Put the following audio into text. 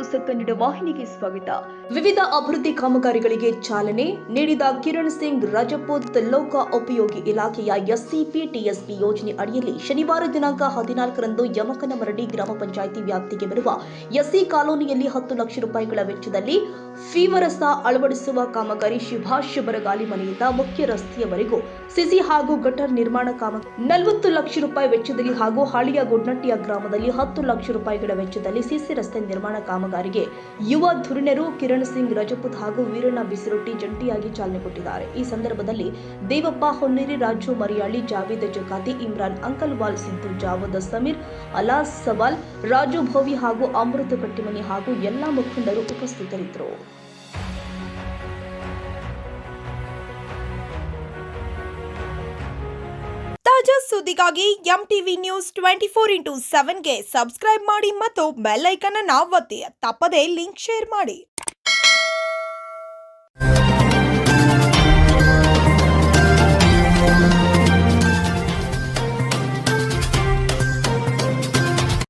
News Kannada ವಾಹಿನಿಗೆ ಸ್ವಾಗತ. ವಿವಿಧ ಅಭಿವೃದ್ಧಿ ಕಾಮಗಾರಿಗಳಿಗೆ ಚಾಲನೆ ನೀಡಿದ ಕಿರಣ್ ಸಿಂಗ್ ರಜಪೂತ್ ಲೋಕ ಉಪಯೋಗಿ ಇಲಾಖೆಯ ಎಸ್ಸಿಪಿ ಟಿಎಸ್ಪಿ ಯೋಜನೆ ಅಡಿಯಲ್ಲಿ ಶನಿವಾರ ದಿನಾಂಕ 14ರಂದು ಯಮಕನಮರಡಿ ಗ್ರಾಮ ಪಂಚಾಯಿತಿ ವ್ಯಾಪ್ತಿಗೆ ಬರುವ ಎಸ್ಸಿ ಕಾಲೋನಿಯಲ್ಲಿ 10 ಲಕ್ಷ ರೂಪಾಯಿಗಳ ವೆಚ್ಚದಲ್ಲಿ ಫೀವರಸ ಅಳವಡಿಸುವ ಕಾಮಗಾರಿ ಶಿಭಾಷ್ ಬರಗಾಲಿ ಮನೆಯಿಂದ ಮುಖ್ಯ ರಸ್ತೆಯವರೆಗೂ ಸಿಸಿ ಹಾಗೂ ಗಟರ್ ನಿರ್ಮಾಣ ಕಾಮಗಾರಿ 40 ಲಕ್ಷ ರೂಪಾಯಿ ವೆಚ್ಚದಲ್ಲಿ ಹಾಗೂ ಹಳಿಯ ಗುಡ್ನಟ್ಟಿಯ ಗ್ರಾಮದಲ್ಲಿ 10 ಲಕ್ಷ ರೂಪಾಯಿಗಳ ವೆಚ್ಚದಲ್ಲಿ ಸಿಸಿ ರಸ್ತೆ ನಿರ್ಮಾಣ ಕಾಮಗಾರಿಗೆ ಯುವ ಧುರೀಣರು ಕಿರಣ್ ಸಿಂಗ್ ರಜಪೂತ್ ಹಾಗೂ ವೀರಣ್ಣ ಬಿಸಿರೊಟ್ಟಿ ಜಂಟಿಯಾಗಿ ಚಾಲನೆ ಕೊಟ್ಟಿದ್ದಾರೆ. ಈ ಸಂದರ್ಭದಲ್ಲಿ ದೇವಪ್ಪ ಹೊನ್ನೇರಿ, ರಾಜು ಮರಿಯಾಳಿ, ಜಾವೇದ್ ಜಕಾತಿ, ಇಮ್ರಾನ್ ಅಂಕಲ್ವಾಲ್, ಸಿದ್ದು ಜಾವದ್, ಸಮೀರ್ ಅಲಾಸ್ ಸವಾಲ್, ರಾಜು ಭೋವಿ ಹಾಗೂ ಅಮೃತ ಕಟ್ಟಿಮನಿ ಹಾಗೂ ಎಲ್ಲಾ ಮುಖಂಡರು ಉಪಸ್ಥಿತರಿದ್ದರು. ತಾಜಾ ಸುದ್ದಿಗಾಗಿ ಎಂಟಿವಿ ನ್ಯೂಸ್ 24x7ಗೆ ಸಬ್ಸ್ಕ್ರೈಬ್ ಮಾಡಿ ಮತ್ತು ಬೆಲ್ ಐಕಾನ್ ಅನ್ನು ಒತ್ತಿ. ತಪ್ಪದೇ ಲಿಂಕ್ ಶೇರ್ ಮಾಡಿ.